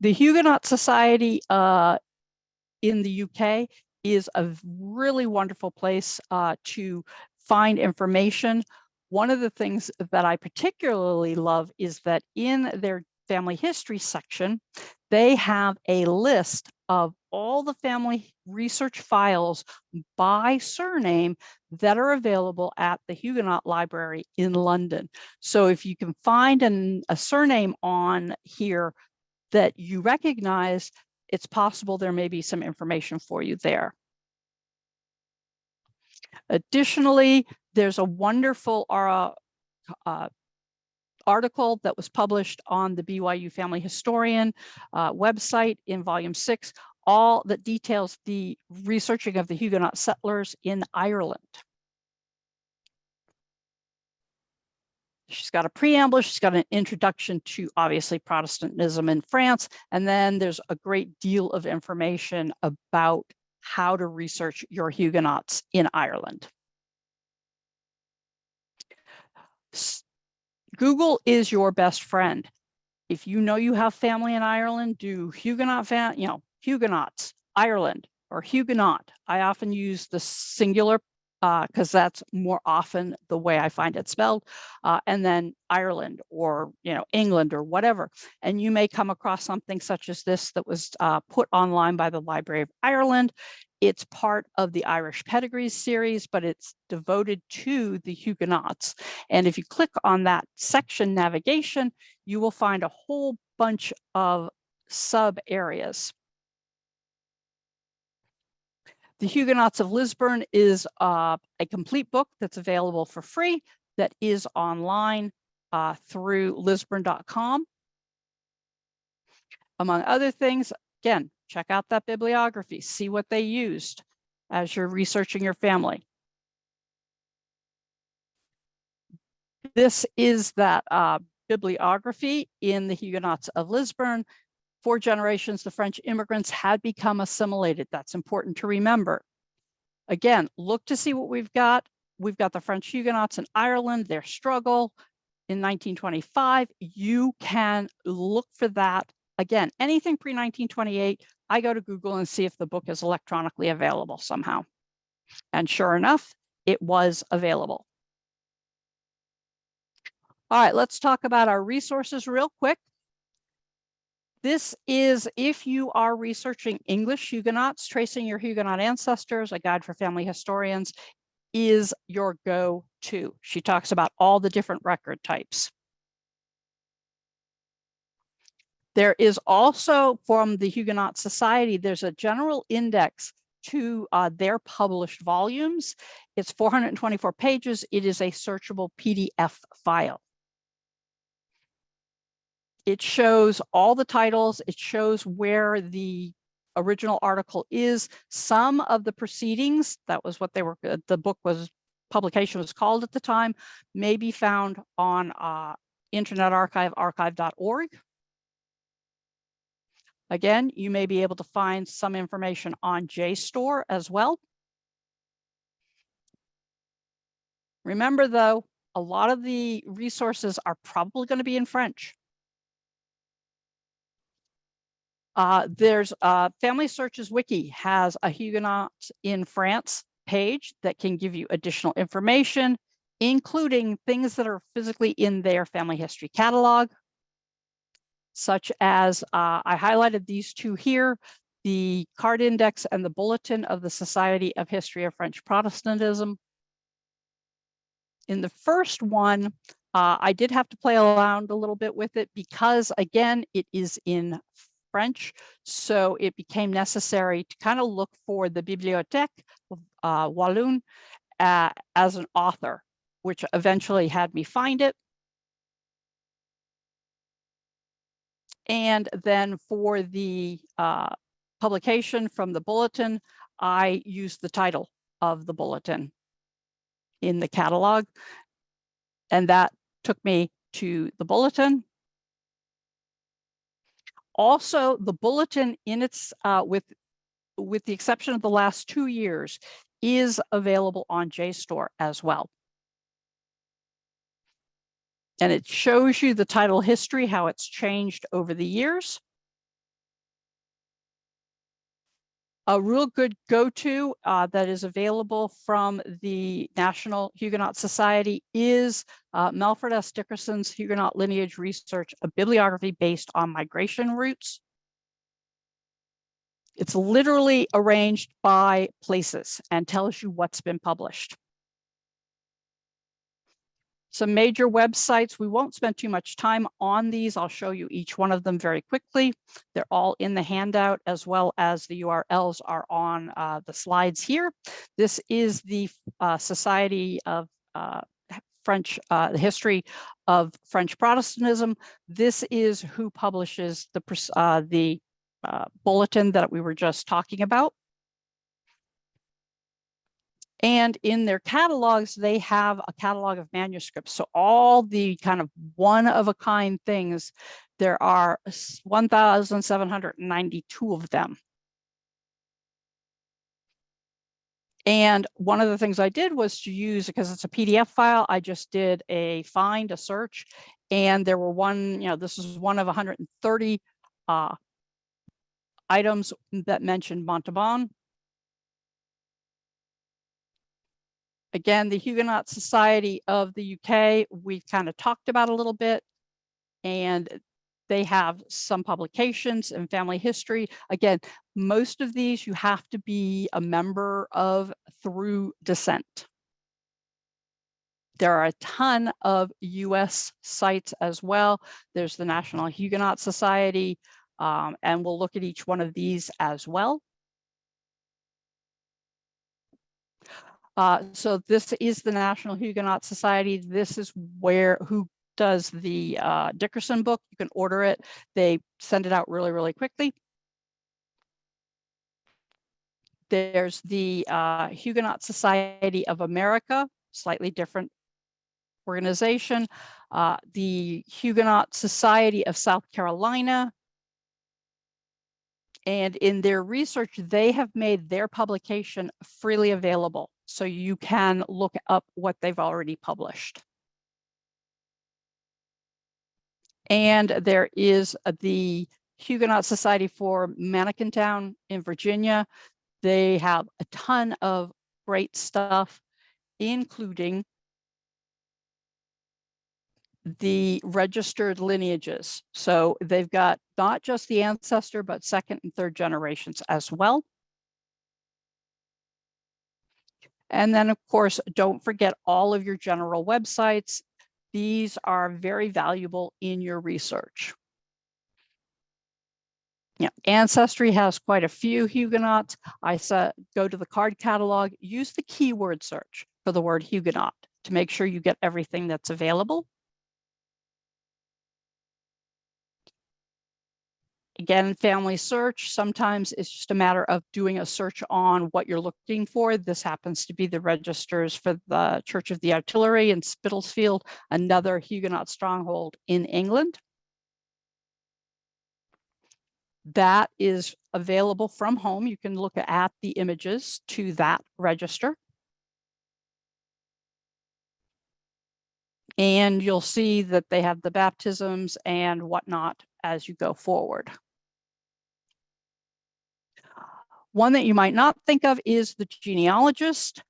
The Huguenot Society in the UK is a really wonderful place to find information. One of the things that I particularly love is that in their family history section, they have a list of all the family research files by surname that are available at the Huguenot Library in London. So if you can find a surname on here that you recognize, it's possible there may be some information for you there. Additionally, there's a wonderful article that was published on the BYU Family Historian website in volume 6, all that details the researching of the Huguenot settlers in Ireland. She's got a preamble, she's got an introduction to obviously Protestantism in France, and then there's a great deal of information about how to research your Huguenots in Ireland. Google is your best friend. If you know you have family in Ireland, do Huguenots, Ireland, or Huguenot. I often use the singular because that's more often the way I find it spelled, and then Ireland or England or whatever. And you may come across something such as this that was put online by the Library of Ireland. It's part of the Irish Pedigrees series, but it's devoted to the Huguenots. And if you click on that section navigation, you will find a whole bunch of sub areas. The Huguenots of Lisburn is a complete book that's available for free that is online through lisburn.com. Among other things, again, check out that bibliography, see what they used as you're researching your family. This is that bibliography in the Huguenots of Lisburn. 4 generations, the French immigrants had become assimilated. That's important to remember. Again, look to see what we've got. We've got the French Huguenots in Ireland, their struggle in 1925. You can look for that. Again, anything pre-1928, I go to Google and see if the book is electronically available somehow. And sure enough, it was available. All right, let's talk about our resources real quick. This is, if you are researching English Huguenots, Tracing Your Huguenot Ancestors, a guide for family historians, is your go-to. She talks about all the different record types. There is also, from the Huguenot Society, there's a general index to their published volumes. It's 424 pages. It is a searchable PDF file. It shows all the titles. It shows where the original article is. Some of the proceedings, that was what they were, the publication was called at the time, may be found on Internet Archive, archive.org. Again, you may be able to find some information on JSTOR as well. Remember, though, a lot of the resources are probably going to be in French. There's Family Searches Wiki has a Huguenots in France page that can give you additional information, including things that are physically in their family history catalog, such as I highlighted these two here, the card index and the bulletin of the Society of History of French Protestantism. In the first one, I did have to play around a little bit with it because, again, it is in French, so it became necessary to kind of look for the Bibliothèque Wallonne as an author, which eventually had me find it. And then for the publication from the bulletin, I used the title of the bulletin in the catalog, and that took me to the bulletin. Also, the bulletin in its, with the exception of the last 2 years, is available on JSTOR as well. And it shows you the title history, how it's changed over the years. A real good go-to that is available from the National Huguenot Society is Melford S. Dickerson's Huguenot Lineage Research, a bibliography based on migration routes. It's literally arranged by places and tells you what's been published. Some major websites, we won't spend too much time on these. I'll show you each one of them very quickly. They're all in the handout, as well as the URLs are on the slides here. This is the Society of French, the History of French Protestantism. This is who publishes the bulletin that we were just talking about. And in their catalogs, they have a catalog of manuscripts. So all the kind of one-of-a-kind things, there are 1,792 of them. And one of the things I did was to use, because it's a PDF file, I just did a find, a search, and there were this is one of 130 items that mentioned Montauban. Again, the Huguenot Society of the UK, we've kind of talked about a little bit, and they have some publications in family history. Again, most of these you have to be a member of through descent. There are a ton of US sites as well. There's the National Huguenot Society, and we'll look at each one of these as well. So this is the National Huguenot Society. This is who does the Dickerson book. You can order it. They send it out really, really quickly. There's the Huguenot Society of America, slightly different organization. The Huguenot Society of South Carolina. And in their research, they have made their publication freely available. So you can look up what they've already published. And there is the Huguenot Society for Manikintown in Virginia. They have a ton of great stuff, including the registered lineages. So they've got not just the ancestor, but second and third generations as well. And then, of course, don't forget all of your general websites. These are very valuable in your research. Yeah, Ancestry has quite a few Huguenots. I said go to the card catalog, use the keyword search for the word Huguenot to make sure you get everything that's available. Again, family search, sometimes it's just a matter of doing a search on what you're looking for. This happens to be the registers for the Church of the Artillery in Spitalfield, another Huguenot stronghold in England. That is available from home. You can look at the images to that register. And you'll see that they have the baptisms and whatnot as you go forward. One that you might not think of is the genealogist.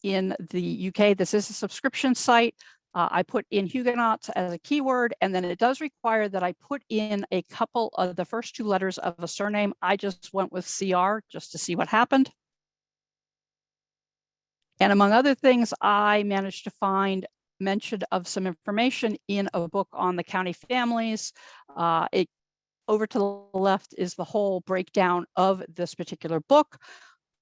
In the UK, this is a subscription site. I put in Huguenots as a keyword, and then it does require that I put in a couple of the first 2 letters of a surname. I just went with CR just to see what happened. And among other things, I managed to find mention of some information in a book on the county families. Over to the left is the whole breakdown of this particular book.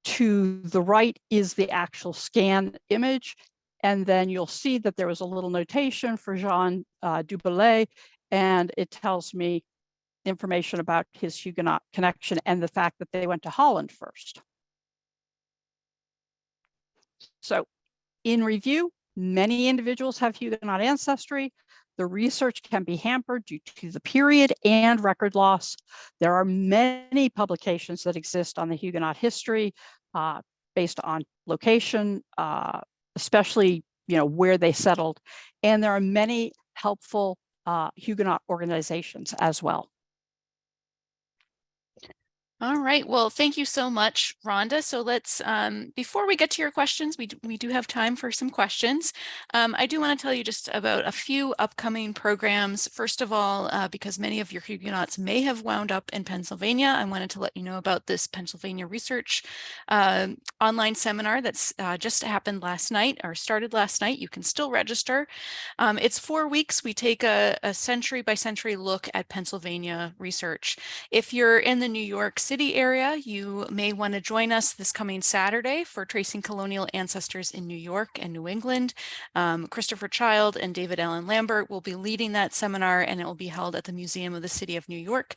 To the right is the actual scan image. And then you'll see that there was a little notation for Jean Dubellay, and it tells me information about his Huguenot connection and the fact that they went to Holland first. So in review, many individuals have Huguenot ancestry. The research can be hampered due to the period and record loss. There are many publications that exist on the Huguenot history based on location, especially where they settled. And there are many helpful Huguenot organizations as well. All right. Well, thank you so much, Rhonda. So let's, before we get to your questions, we do have time for some questions. I do want to tell you just about a few upcoming programs. First of all, because many of your Huguenots may have wound up in Pennsylvania, I wanted to let you know about this Pennsylvania research online seminar that's just happened last night or started last night. You can still register. It's 4 weeks. We take a century by century look at Pennsylvania research. If you're in the New York City area, you may want to join us this coming Saturday for Tracing Colonial Ancestors in New York and New England. Christopher Child and David Allen Lambert will be leading that seminar, and it will be held at the Museum of the City of New York.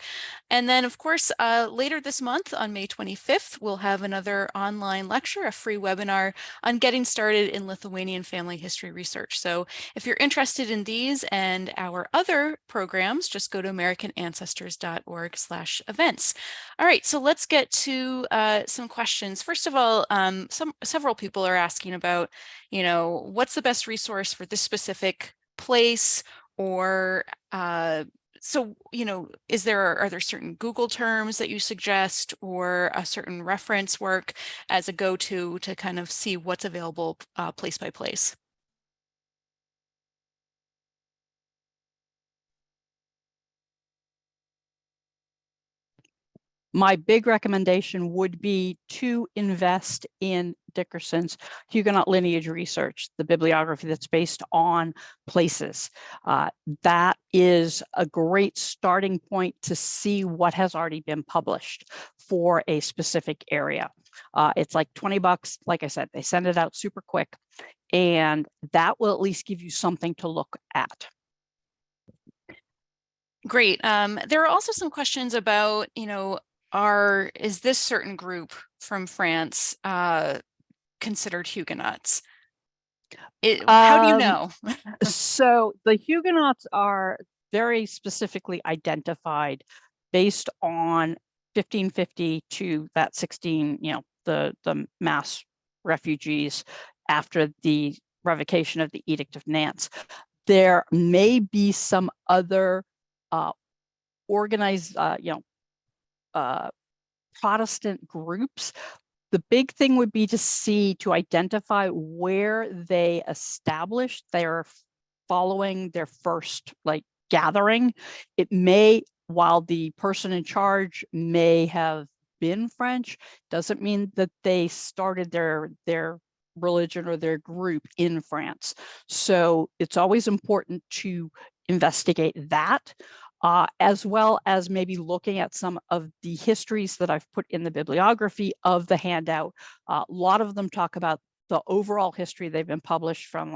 And then, of course, later this month on May 25th, we'll have another online lecture, a free webinar on getting started in Lithuanian family history research. So if you're interested in these and our other programs, just go to americanancestors.org/events. All right, so let's get to some questions. First of all, several people are asking about, what's the best resource for this specific place, or so, are there certain Google terms that you suggest, or a certain reference work as a go-to to kind of see what's available place by place? My big recommendation would be to invest in Dickerson's Huguenot lineage research, the bibliography that's based on places. That is a great starting point to see what has already been published for a specific area. It's like $20. Like I said, they send it out super quick, and that will at least give you something to look at. Great. There are also some questions about, is this certain group from France considered Huguenots? How do you know? So the Huguenots are very specifically identified based on 1550 to that 16, the mass refugees after the revocation of the Edict of Nantes. There may be some other organized, Protestant groups. The big thing would be to identify where they established their following their first gathering. It may, while the person in charge may have been French, doesn't mean that they started their religion or their group in France. So it's always important to investigate that. As well as maybe looking at some of the histories that I've put in the bibliography of the handout. A lot of them talk about the overall history. They've been published from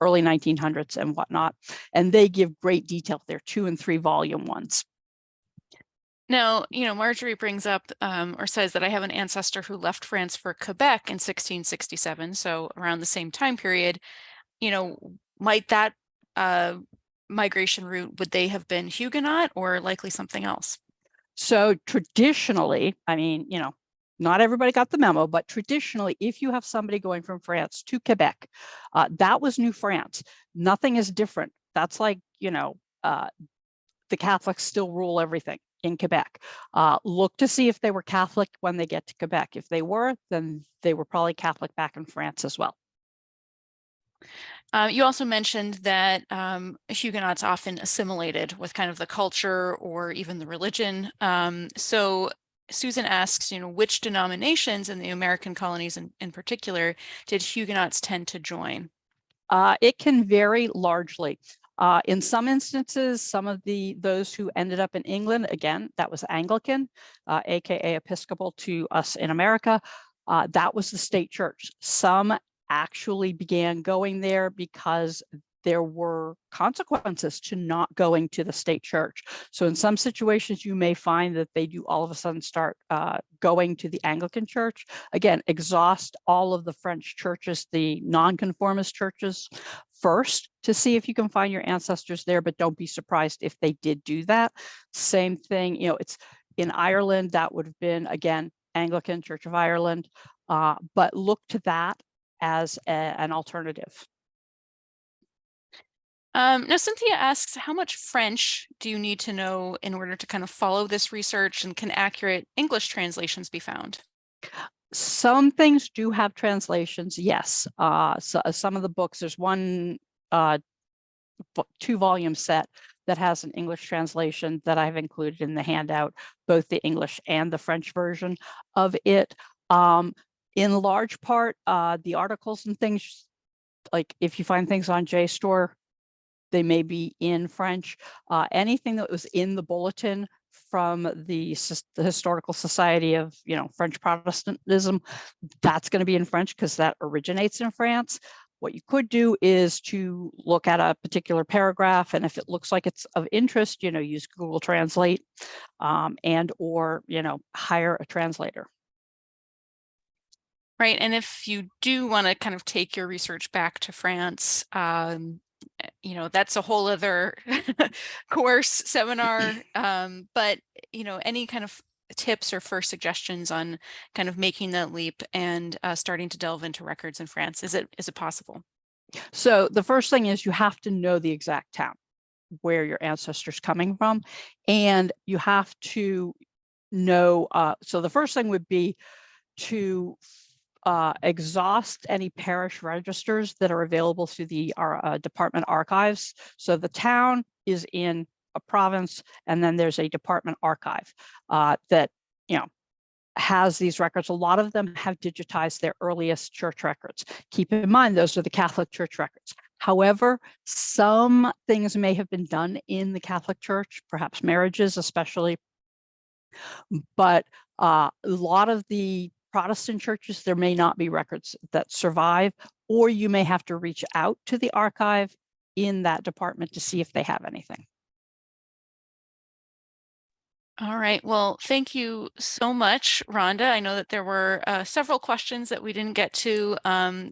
early 1900s and whatnot. And they give great detail. They're 2 and 3 volume ones. Now, Marjorie brings up or says that I have an ancestor who left France for Quebec in 1667, so around the same time period. Might that migration route, would they have been Huguenot or likely something else? So traditionally, I mean, not everybody got the memo, but traditionally, if you have somebody going from France to Quebec, that was New France. Nothing is different. That's like, the Catholics still rule everything in Quebec. Look to see if they were Catholic when they get to Quebec. If they were, then they were probably Catholic back in France as well. You also mentioned that Huguenots often assimilated with kind of the culture or even the religion. So Susan asks, which denominations in the American colonies in particular did Huguenots tend to join? It can vary largely. In some instances, some of those who ended up in England, again, that was Anglican, aka Episcopal to us in America. That was the state church. Some actually began going there because there were consequences to not going to the state church. So in some situations, you may find that they do all of a sudden start going to the Anglican church. Again, exhaust all of the French churches, the nonconformist churches first to see if you can find your ancestors there, but don't be surprised if they did do that. Same thing, it's in Ireland, that would have been, again, Anglican Church of Ireland, but look to that as an alternative. Now, Cynthia asks, how much French do you need to know in order to kind of follow this research, and can accurate English translations be found? Some things do have translations, yes. So some of the books, there's one 2-volume set that has an English translation that I've included in the handout, both the English and the French version of it. In large part, the articles and things, like if you find things on JSTOR, they may be in French. Anything that was in the bulletin from the Historical Society of French Protestantism, that's going to be in French because that originates in France. What you could do is to look at a particular paragraph, and if it looks like it's of interest, use Google Translate and or hire a translator. Right, and if you do want to kind of take your research back to France, that's a whole other course seminar. But any kind of tips or first suggestions on kind of making that leap and starting to delve into records in France? Is it possible? So the first thing is you have to know the exact town where your ancestors coming from, and you have to know. So the first thing would be to exhaust any parish registers that are available through the department archives. So the town is in a province, and then there's a department archive that has these records. A lot of them have digitized their earliest church records. Keep in mind, those are the Catholic Church records. However, some things may have been done in the Catholic Church, perhaps marriages especially, but a lot of the Protestant churches, there may not be records that survive, or you may have to reach out to the archive in that department to see if they have anything. All right. Well, thank you so much, Rhonda. I know that there were several questions that we didn't get to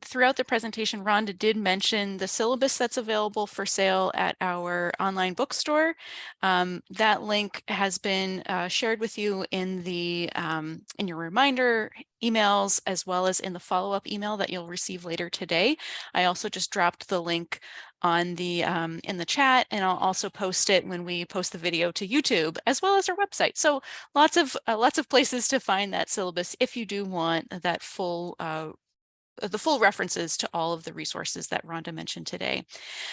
throughout the presentation. Rhonda did mention the syllabus that's available for sale at our online bookstore. That link has been shared with you in your reminder emails, as well as in the follow-up email that you'll receive later today. I also just dropped the link on the in the chat, and I'll also post it when we post the video to YouTube, as well as our website. So lots of places to find that syllabus if you do want that the full references to all of the resources that Rhonda mentioned today.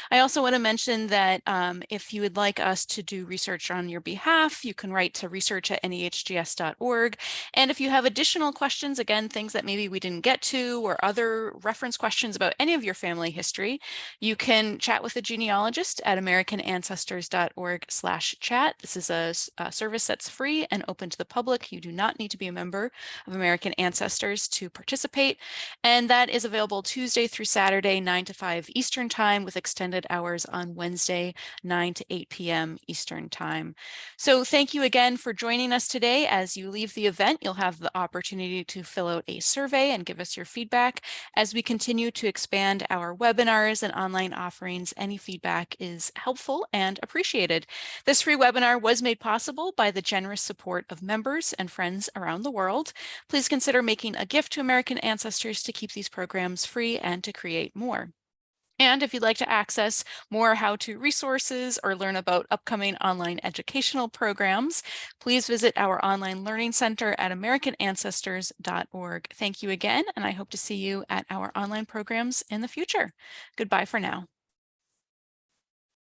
I also want to mention that if you would like us to do research on your behalf, you can write to research@nehgs.org. And if you have additional questions, again, things that maybe we didn't get to, or other reference questions about any of your family history, you can chat with a genealogist at americanancestors.org/chat. This is a service that's free and open to the public. You do not need to be a member of American Ancestors to participate. And that is available Tuesday through Saturday, 9 to 5 Eastern Time, with extended hours on Wednesday, 9 to 8 p.m. Eastern Time. So thank you again for joining us today. As you leave the event, you'll have the opportunity to fill out a survey and give us your feedback. As we continue to expand our webinars and online offerings, any feedback is helpful and appreciated. This free webinar was made possible by the generous support of members and friends around the world. Please consider making a gift to American ancestors to keep these programs free and to create more. And if you'd like to access more how-to resources or learn about upcoming online educational programs, please visit our online learning center at americanancestors.org. Thank you again, and I hope to see you at our online programs in the future. Goodbye for now.